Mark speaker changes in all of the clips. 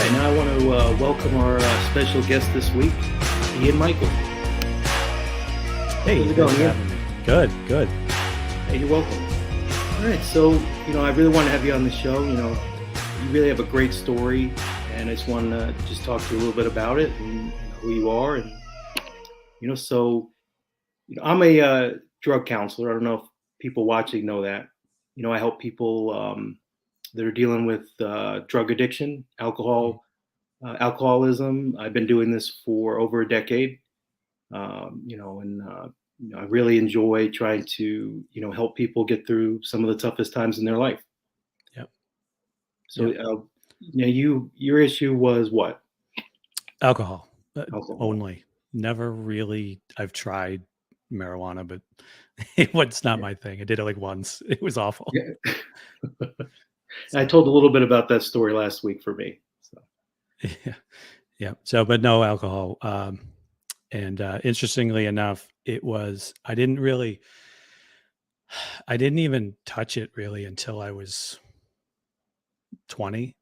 Speaker 1: And I want to welcome our special guest this week, Mykel.
Speaker 2: Hey,
Speaker 1: How's it
Speaker 2: thanks
Speaker 1: going,
Speaker 2: for
Speaker 1: Ian?
Speaker 2: having me. Good, good.
Speaker 1: Hey, you're welcome. All right, so I really want to have you on the show. You really have a great story, and I just want to just talk to you a little bit about it and who you are, and I'm a drug counselor. I don't know if people watching know that. I help people that are dealing with drug addiction, alcoholism. I've been doing this for over a decade, I really enjoy trying to, help people get through some of the toughest times in their life.
Speaker 2: Yep,
Speaker 1: So,
Speaker 2: yep.
Speaker 1: your issue was what?
Speaker 2: Alcohol
Speaker 1: Alcohol.
Speaker 2: only. Never really. I've tried marijuana, but it was not
Speaker 1: Yeah.
Speaker 2: my thing. I did it like once. It was awful.
Speaker 1: Yeah. I
Speaker 2: So,
Speaker 1: told a little bit about that story last week for me. So,
Speaker 2: yeah, yeah. So, but no alcohol. And interestingly enough, it was. I didn't really. I didn't even touch it really until I was 20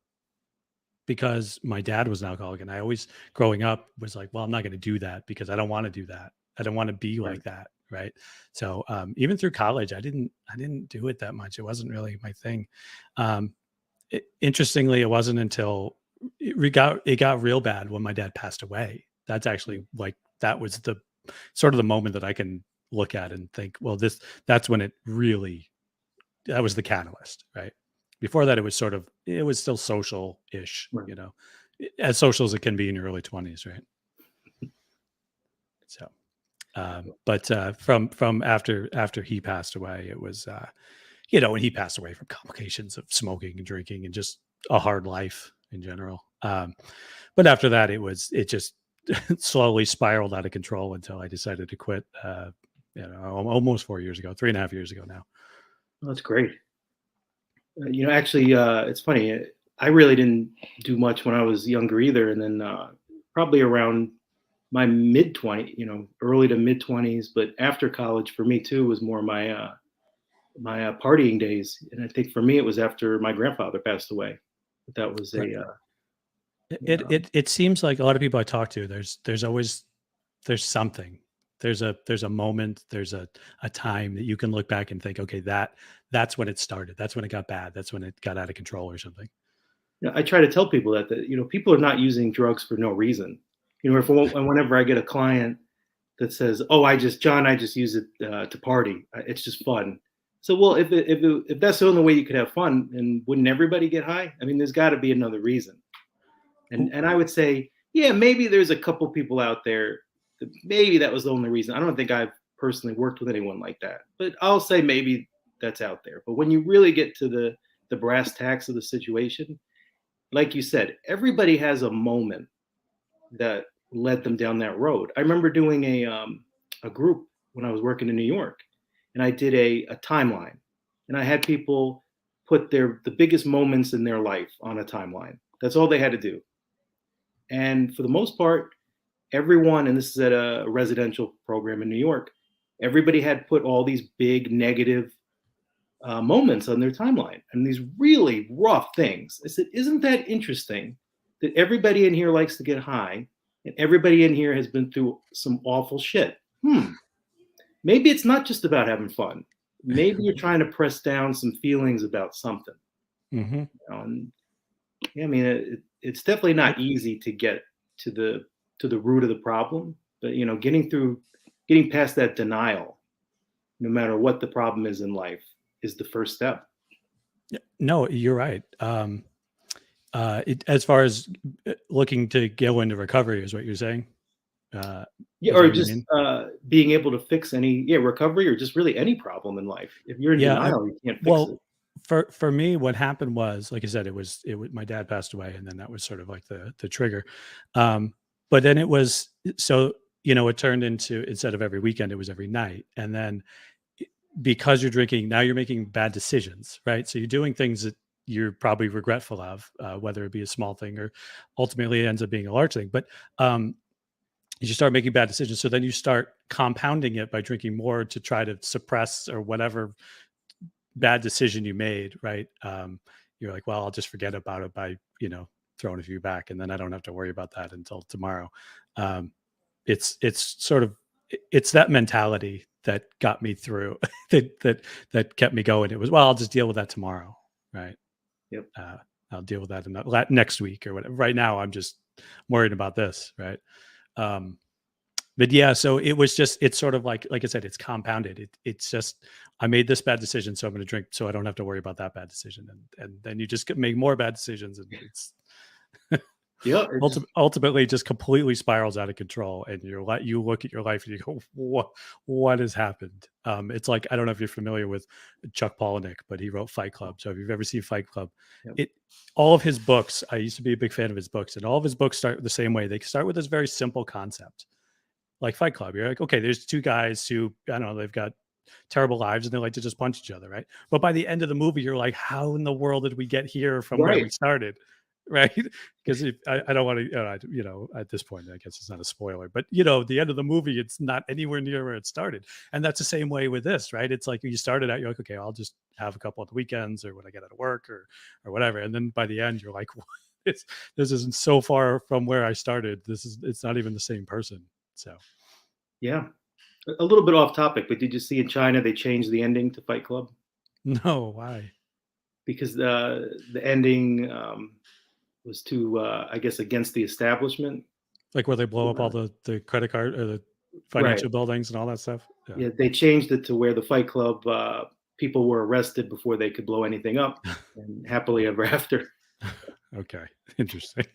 Speaker 2: because my dad was an alcoholic, and I always, growing up, was like, well, I'm not going to do that because I don't want to do that. I don't want to be
Speaker 1: right.
Speaker 2: like that, right? So even through college, I didn't do it that much. It wasn't really my thing. Um, Interestingly, it wasn't until it got real bad when my dad passed away. That's actually like that was the sort of the moment that I can look at and think, well, that's when it really, that was the catalyst, right? Before that, it was still social ish,
Speaker 1: Right.
Speaker 2: as social as it can be in your early 20s, right? So, but from after he passed away, it was when he passed away from complications of smoking and drinking and just a hard life in general. But after that, it just slowly spiraled out of control until I decided to quit. Almost 4 years ago, 3.5 years ago now.
Speaker 1: Well, that's great. Actually, it's funny. I really didn't do much when I was younger either, and then probably around my mid 20, early to mid 20s. But after college, for me too, was more my partying days, and I think for me it was after my grandfather passed away. But that was
Speaker 2: Right.
Speaker 1: a
Speaker 2: It seems like a lot of people I talk to, there's always there's something. There's a moment, there's a time that you can look back and think, okay, that's when it started. That's when it got bad. That's when it got out of control or something.
Speaker 1: I try to tell people that people are not using drugs for no reason. If whenever I get a client that says, "Oh, I just use it to party. It's just fun." So, well, if that's the only way you could have fun, then wouldn't everybody get high? I mean, there's got to be another reason.
Speaker 2: Who
Speaker 1: And I would say, yeah, maybe there's a couple people out there that maybe that was the only reason. I don't think I've personally worked with anyone like that, but I'll say maybe that's out there. But when you really get to the brass tacks of the situation, like you said, everybody has a moment that led them down that road. I remember doing a group when I was working in New York, and I did a timeline, and I had people put the biggest moments in their life on a timeline. That's all they had to do, and for the most part, everyone, and this is at a residential program in New York, everybody had put all these big negative moments on their timeline and these really rough things. I said, isn't that interesting that everybody in here likes to get high and everybody in here has been through some awful shit? Maybe it's not just about having fun. Maybe you're trying to press down some feelings about something.
Speaker 2: hmm
Speaker 1: And yeah, I mean, it's definitely not easy to get to the root of the problem, but getting past that denial, no matter what the problem is in life, is the first step.
Speaker 2: No, you're right. As far as looking to go into recovery is what you're saying. Uh,
Speaker 1: Yeah,
Speaker 2: is that
Speaker 1: or
Speaker 2: what you
Speaker 1: just
Speaker 2: mean?
Speaker 1: being able to fix any recovery or just really any problem in life. If you're in
Speaker 2: Yeah.
Speaker 1: denial, you can't fix
Speaker 2: Well,
Speaker 1: it.
Speaker 2: for me, what happened was, like I said, it was my dad passed away, and then that was sort of like the trigger. Um, but then it was so it turned into, instead of every weekend, it was every night, and then because you're drinking, now you're making bad decisions, right? So you're doing things that you're probably regretful of, whether it be a small thing or ultimately it ends up being a large thing. But you start making bad decisions. So then you start compounding it by drinking more to try to suppress or whatever bad decision you made, right? You're like, well, I'll just forget about it by throwing a few back, and then I don't have to worry about that until tomorrow. Um, it's sort of it's that mentality that got me through that kept me going. It was, well, I'll just deal with that tomorrow, right?
Speaker 1: Yep.
Speaker 2: Uh, I'll deal with that next week or whatever. Right now, I'm just worried about this, right? Um, but yeah, so it was just, it's sort of like I said, it's compounded. It's just, I made this bad decision, so I'm going to drink, so I don't have to worry about that bad decision, and then you just make more bad decisions, and it's
Speaker 1: Yeah. It just,
Speaker 2: ultimately just completely spirals out of control, and you look at your life and you go, what has happened? It's like, I don't know if you're familiar with Chuck Palahniuk, but he wrote Fight Club. So if you've ever seen Fight Club,
Speaker 1: yep.
Speaker 2: it all of his books, I used to be a big fan of his books, and all of his books start the same way. They start with this very simple concept, like Fight Club. You're like, okay, there's two guys who, I don't know, they've got terrible lives and they like to just punch each other, right? But by the end of the movie, you're like, how in the world did we get here from where
Speaker 1: Right.
Speaker 2: we started? Right? Because I don't want to, at this point, I guess it's not a spoiler, but the end of the movie, it's not anywhere near where it started. And that's the same way with this, right? It's like you started out, you're like, okay, I'll just have a couple of the weekends or when I get out of work or whatever. And then by the end, you're like, this isn't so far from where I started. It's not even the same person. So
Speaker 1: Yeah. A little bit off topic, but did you see in China they changed the ending to Fight Club
Speaker 2: no, why?
Speaker 1: because the ending was too, I guess, against the establishment.
Speaker 2: Like where they blow up all the credit card or the
Speaker 1: Right.
Speaker 2: financial buildings and all that stuff? Yeah.
Speaker 1: Yeah, they changed it to where the Fight Club people were arrested before they could blow anything up, and happily ever after.
Speaker 2: Okay. Interesting.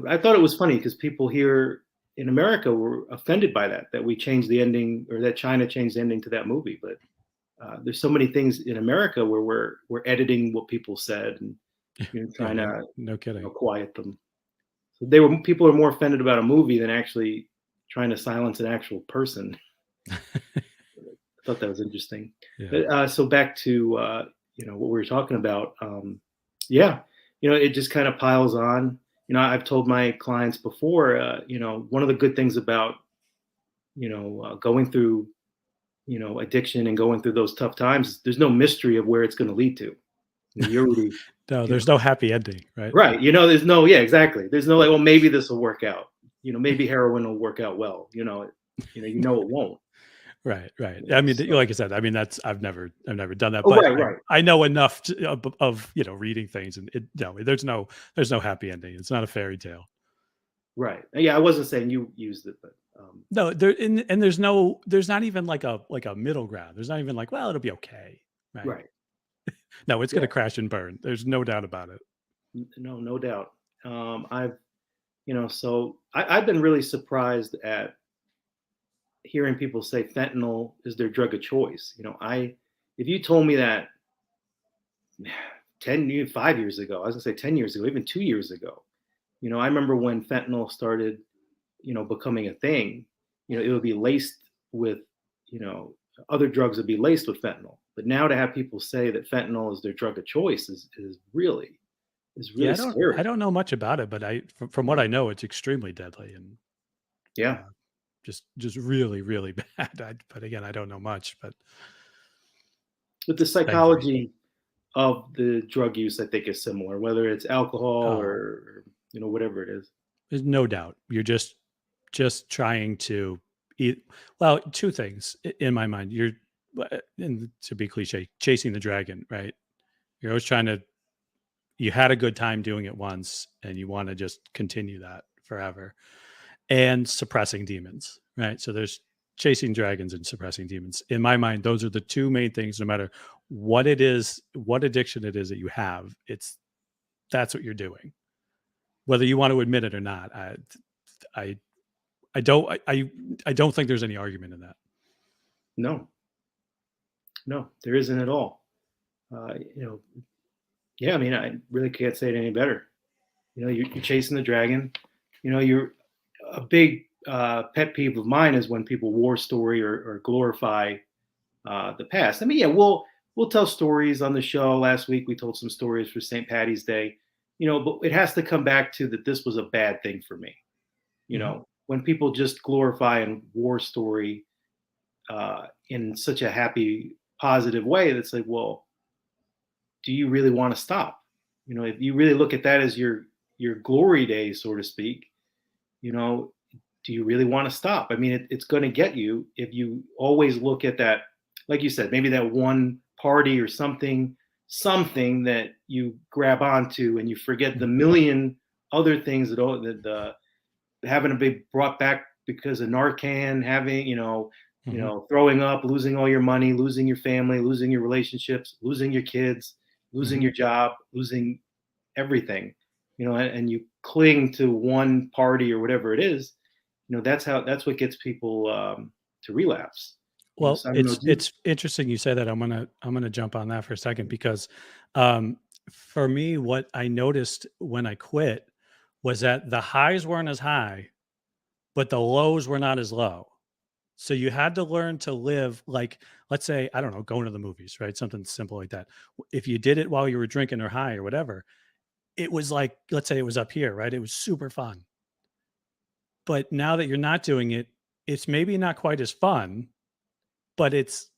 Speaker 1: I thought it was funny because people here in America were offended by that we changed the ending, or that China changed the ending to that movie. But there's so many things in America where we're editing what people said and
Speaker 2: Yeah,
Speaker 1: trying to
Speaker 2: no kidding.
Speaker 1: quiet them. So people are more offended about a movie than actually trying to silence an actual person. I thought that was interesting.
Speaker 2: Yeah.
Speaker 1: But, so back to what we were talking about. Yeah, it just kind of piles on. I've told my clients before. One of the good things about going through addiction and going through those tough times, there's no mystery of where it's going to lead to. You're already
Speaker 2: No,
Speaker 1: you know
Speaker 2: there's no happy ending, right?
Speaker 1: right. There's no, yeah, exactly. There's no like, well, maybe this will work out. Maybe heroin will work out well. It won't.
Speaker 2: Right, right. I mean,
Speaker 1: So,
Speaker 2: like I said, I mean, that's I've never done that,
Speaker 1: oh,
Speaker 2: but
Speaker 1: right, right,
Speaker 2: I know enough of reading things, and no, there's no happy ending. It's not a fairy tale.
Speaker 1: right. Yeah, I wasn't saying you used it, but
Speaker 2: No, and there's not even like a middle ground. There's not even like, well, it'll be okay, right?
Speaker 1: right.
Speaker 2: No, it's
Speaker 1: Yeah.
Speaker 2: gonna crash and burn. There's no doubt about it.
Speaker 1: No, no doubt. I've, so I've been really surprised at hearing people say fentanyl is their drug of choice. If you told me that 5 years ago, I was gonna say 10 years ago, even 2 years ago, I remember when fentanyl started, becoming a thing, it would be laced with, you know, other drugs would be laced with fentanyl. But now to have people say that fentanyl is their drug of choice is
Speaker 2: Yeah,
Speaker 1: really
Speaker 2: I
Speaker 1: scary.
Speaker 2: don't know much about it, but from what I know, it's extremely deadly and
Speaker 1: Yeah.
Speaker 2: uh, just really really bad. But again, I don't know much, but
Speaker 1: But the
Speaker 2: thankfully,
Speaker 1: psychology of the drug use, I think, is similar, whether it's alcohol
Speaker 2: oh,
Speaker 1: or whatever it is.
Speaker 2: there's no doubt. You're just trying to eat. Well, two things in my mind. And to be cliche, chasing the dragon, right? You're always trying to. You had a good time doing it once, and you want to just continue that forever. And suppressing demons, right? So there's chasing dragons and suppressing demons. In my mind, those are the two main things. No matter what it is, what addiction it is that you have, that's what you're doing, whether you want to admit it or not. I, I don't think there's any argument in that.
Speaker 1: No, no, there isn't at all. Yeah, I mean, I really can't say it any better. You're chasing the dragon. You're a big pet peeve of mine is when people war story or glorify the past. I mean, yeah, we'll tell stories on the show. Last week we told some stories for St. Patty's Day, but it has to come back to that this was a bad thing for me.
Speaker 2: Mhm.
Speaker 1: When people just glorify and war story in such a happy, positive way, that's like, well, do you really want to stop? If you really look at that as your your glory days, so to speak, you know, do you really want to stop? I mean, it's going to get you if you always look at that, like you said, maybe that one party or something that you grab onto, and you forget the million other things that having to be brought back because of Narcan, having,
Speaker 2: Mhm.
Speaker 1: throwing up, losing all your money, losing your family, losing your relationships, losing your kids, losing
Speaker 2: Mhm.
Speaker 1: your job, losing everything, and you cling to one party or whatever it is. That's what gets people to relapse.
Speaker 2: Well,
Speaker 1: So I don't know.
Speaker 2: it's interesting you say that. I'm gonna jump on that for a second because, um, for me, what I noticed when I quit was that the highs weren't as high, but the lows were not as low. So you had to learn to live like, let's say, I don't know, going to the movies, right? Something simple like that. If you did it while you were drinking or high or whatever, it was like, let's say it was up here, right? It was super fun. But now that you're not doing it, it's maybe not quite as fun, but it's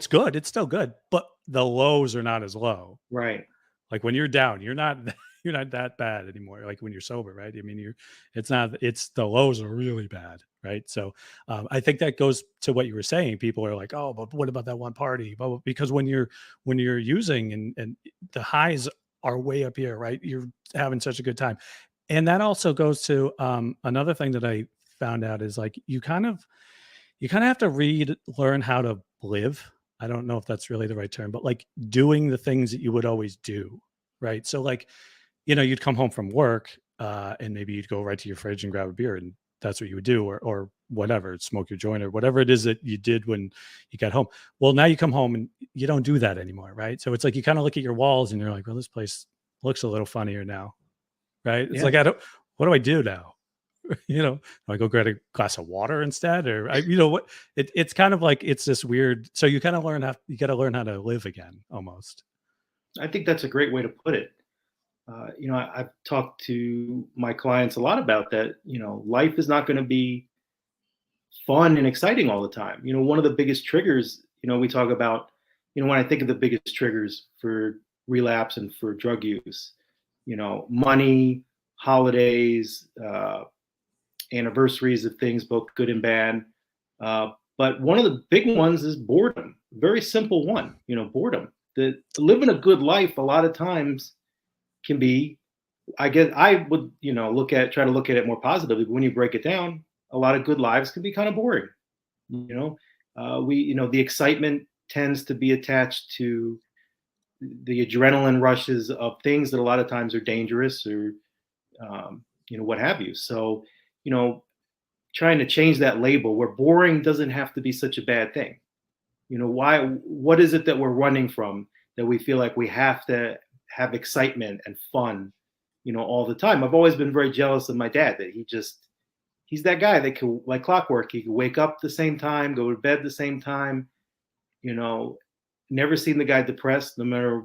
Speaker 2: good. It's still good, but the lows are not as low.
Speaker 1: Right.
Speaker 2: Like when you're down, you're not you're not that bad anymore. Like when you're sober, right? I mean, it's not. It's the lows are really bad, right? So I think that goes to what you were saying. People are like, oh, but what about that one party? But because when you're using and the highs are way up here, right? You're having such a good time, and that also goes to another thing that I found out is like you kind of have to learn how to live. I don't know if that's really the right term, but like doing the things that you would always do, right? So like, you'd come home from work, and maybe you'd go right to your fridge and grab a beer, and that's what you would do, or whatever, smoke your joint or whatever it is that you did when you got home. Well, now you come home and you don't do that anymore, right? So it's like you kind of look at your walls and you're like, well, this place looks a little funnier now, right? It's
Speaker 1: Yeah.
Speaker 2: like what do I do now? Do I go get a glass of water instead? Or what? It's kind of like it's this weird. So you kind of you got to learn how to live again, almost.
Speaker 1: I think that's a great way to put it. I've talked to my clients a lot about that. Life is not going to be fun and exciting all the time. One of the biggest triggers, we talk about, when I think of the biggest triggers for relapse and for drug use, money, holidays, anniversaries of things, both good and bad. But one of the big ones is boredom. Very simple one, boredom. The living a good life a lot of times can be, I guess I would, try to look at it more positively. But when you break it down, a lot of good lives can be kind of boring. You know, the excitement tends to be attached to the adrenaline rushes of things that a lot of times are dangerous or, what have you. So, you know, trying to change that label where boring doesn't have to be such a bad thing. What is it that we're running from that we feel like we have to have excitement and fun, all the time? I've always been very jealous of my dad that he's that guy that could, like clockwork, he could wake up the same time, go to bed the same time, you know, never seen the guy depressed no matter,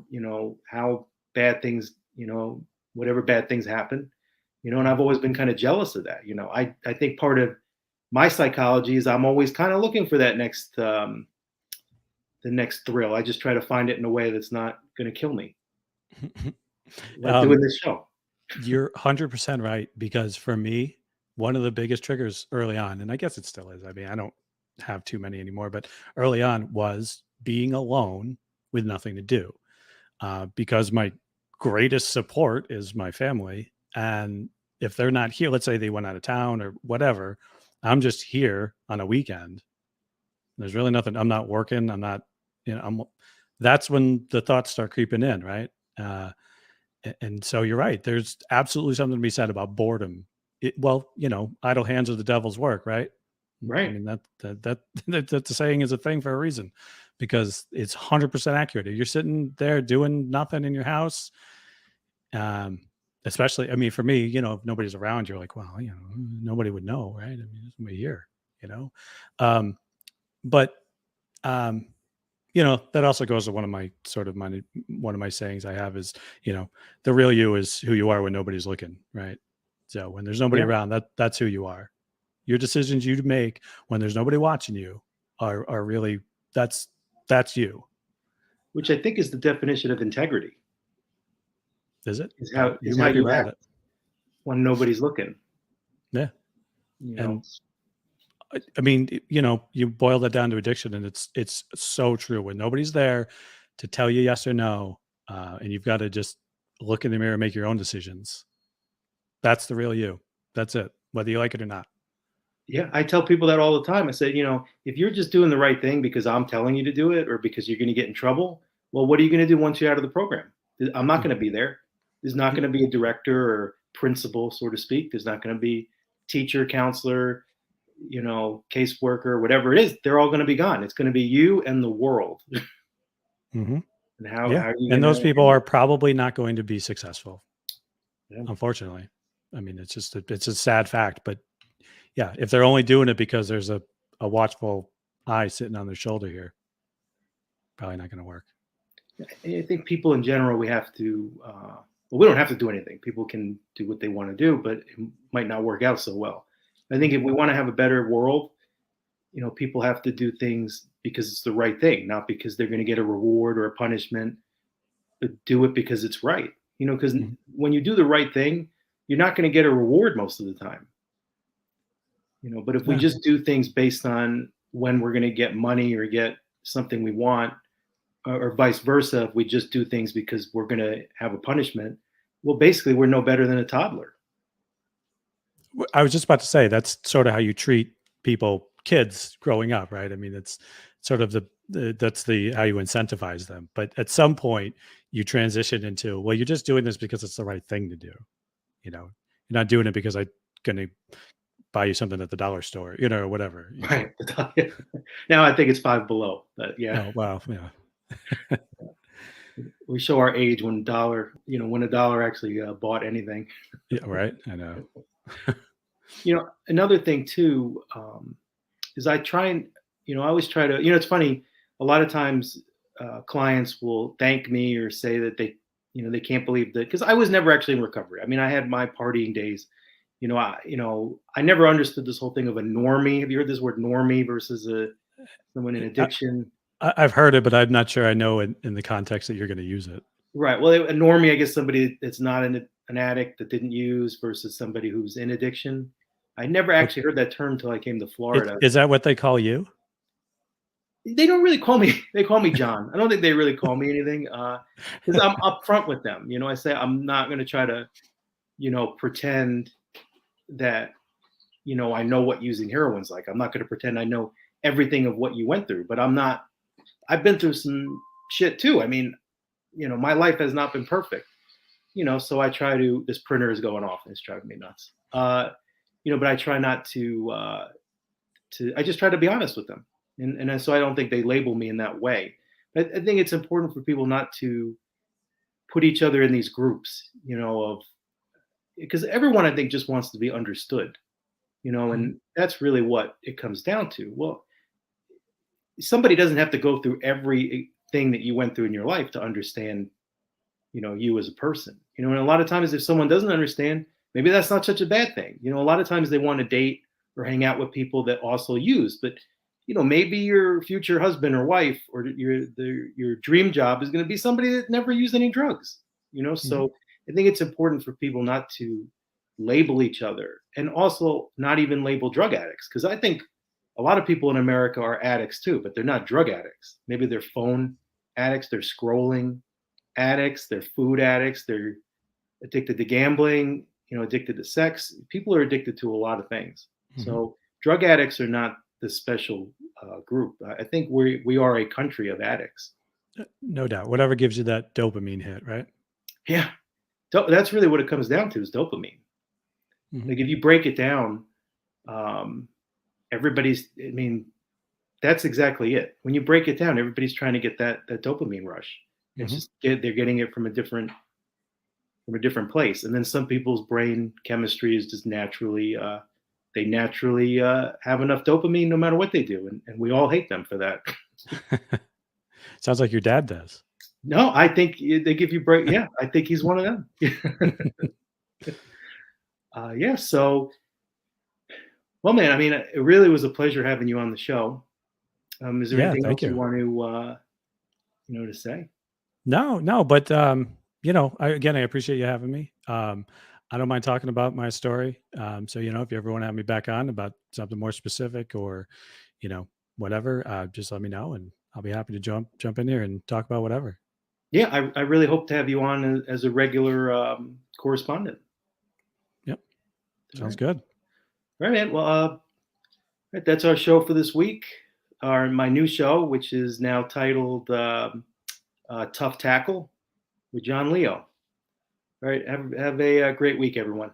Speaker 1: how bad things, whatever bad things happen, and I've
Speaker 2: Mhm.
Speaker 1: always been kind of jealous of that. I think part of my psychology is I'm always kind of looking for that the next thrill. I just try to find it in a way that's not going to kill me, like doing
Speaker 2: um,
Speaker 1: this show.
Speaker 2: you're 100% right because for me, one of the biggest triggers early on, and I guess it still is. I mean, I don't have too many anymore, but early on was being alone with nothing to do. Because my greatest support is my family. And if they're not here, let's say they went out of town or whatever, I'm just here on a weekend. There's really nothing. I'm not working. I'm not, that's when the thoughts start creeping in, right? Uh, and so you're right. There's absolutely something to be said about boredom. Well, idle hands are the devil's work, right? I
Speaker 1: Right.
Speaker 2: mean that the saying is a thing for a reason, because it's 100% accurate. If you're sitting there doing nothing in your house, um, especially, I mean, for me, if nobody's around, you're like, well, nobody would know, right? I mean, there's nobody here, you know. Um, but um, that also goes to one of my sayings I have is, the real you is who you are when nobody's looking, right? So when there's nobody
Speaker 1: Yeah.
Speaker 2: around, that's who you are. Your decisions you make when there's nobody watching you are really that's that's you.
Speaker 1: Which I think is the definition of integrity,
Speaker 2: Is it?
Speaker 1: is how
Speaker 2: You
Speaker 1: is how
Speaker 2: might be
Speaker 1: you
Speaker 2: right.
Speaker 1: act. when nobody's looking.
Speaker 2: Yeah.
Speaker 1: You know,
Speaker 2: And I mean, you boil that down to addiction, and it's so true. When nobody's there to tell you yes or no, and you've got to just look in the mirror and make your own decisions. That's the real you. That's it, whether you like it or not.
Speaker 1: yeah, I tell people that all the time. I said, if you're just doing the right thing because I'm telling you to do it or because you're going to get in trouble, well, what are you going to do once you're out of the program? I'm not going to be there. There's not going to be a director or principal, so to speak. There's not going to be teacher, counselor, caseworker, whatever it is. They're all going to be gone. It's going to be you and the world.
Speaker 2: Mm-hmm.
Speaker 1: And how
Speaker 2: Yeah.
Speaker 1: are you
Speaker 2: And
Speaker 1: going
Speaker 2: those
Speaker 1: to
Speaker 2: people are probably not going to be successful,
Speaker 1: yeah.
Speaker 2: unfortunately. I mean, it's a sad fact, but yeah, if they're only doing it because there's a watchful eye sitting on their shoulder here, probably not going to work.
Speaker 1: I think people in general, we have to, well, we don't have to do anything. People can do what they want to do, but it might not work out so well. I think if we want to have a better world, people have to do things because it's the right thing, not because they're going to get a reward or a punishment, but do it because it's right. Because when you do the right thing, you're not going to get a reward most of the time. But if we just do things based on when we're going to get money or get something we want, or vice versa, if we just do things because we're going to have a punishment, well, basically, we're no better than a toddler.
Speaker 2: I was just about to say that's sort of how you treat kids growing up, right? I mean, it's sort of that's how you incentivize them. But at some point, you transition into, well, you're just doing this because it's the right thing to do. You're not doing it because I'm going to buy you something at the dollar store, or whatever.
Speaker 1: Right. Now I think it's Five Below, but yeah.
Speaker 2: Oh, wow. Yeah.
Speaker 1: We show our age when when a dollar actually bought anything.
Speaker 2: Yeah, right. I know.
Speaker 1: Another thing too is I try and I always try to it's funny. A lot of times clients will thank me or say that they can't believe that because I was never actually in recovery. I mean, I had my partying days. I never understood this whole thing of a normie. Have you heard this word normie versus someone in addiction?
Speaker 2: I've heard it, but I'm not sure I know in the context that you're going to use it.
Speaker 1: Right. Well, a normie, I guess somebody that's not an addict that didn't use versus somebody who's in addiction. I never actually heard that term until I came to Florida.
Speaker 2: Is that what they call you?
Speaker 1: They don't really call me. They call me John. I don't think they really call me anything because I'm upfront with them. I say I'm not going to try to, pretend that, I know what using heroin's like. I'm not going to pretend I know everything of what you went through, but I'm not. I've been through some shit too. I mean, my life has not been perfect. So I try to. This printer is going off and it's driving me nuts. But I try not to. I just try to be honest with them. And so I don't think they label me in that way. I think it's important for people not to put each other in these groups, because everyone I think just wants to be understood, and that's really what it comes down to. Well, somebody doesn't have to go through everything that you went through in your life to understand, you as a person, and a lot of times if someone doesn't understand, maybe that's not such a bad thing. A lot of times they want to date or hang out with people that also use, but maybe your future husband or wife or your dream job is going to be somebody that never used any drugs, So I think it's important for people not to label each other and also not even label drug addicts. Because I think a lot of people in America are addicts too, but they're not drug addicts. Maybe they're phone addicts, they're scrolling addicts, they're food addicts, they're addicted to gambling, addicted to sex. People are addicted to a lot of things. So drug addicts are not the special group. I think we are a country of addicts.
Speaker 2: No doubt. Whatever gives you that dopamine hit, right?
Speaker 1: Yeah, that's really what it comes down to is dopamine. Like if you break it down, everybody's. I mean, that's exactly it. When you break it down, everybody's trying to get that dopamine rush. It's just they're getting it from a different place. And then some people's brain chemistry is just naturally. They naturally have enough dopamine no matter what they do. And we all hate them for that.
Speaker 2: Sounds like your dad does.
Speaker 1: No, I think they give you break. Yeah, I think he's one of them. Yeah. So, well, man, I mean, it really was a pleasure having you on the show. Is there anything else you want to, to say?
Speaker 2: No, but, I appreciate you having me. I don't mind talking about my story. So, you know, if you ever want to have me back on about something more specific or, you know, whatever, just let me know and I'll be happy to jump in here and talk about whatever.
Speaker 1: Yeah, I really hope to have you on as a regular correspondent.
Speaker 2: Yep.
Speaker 1: All
Speaker 2: Sounds
Speaker 1: right.
Speaker 2: good.
Speaker 1: All right, man. Well, right, that's our show for this week. My new show, which is now titled Tough Tackle with John Leo. All right. Have a great week, everyone.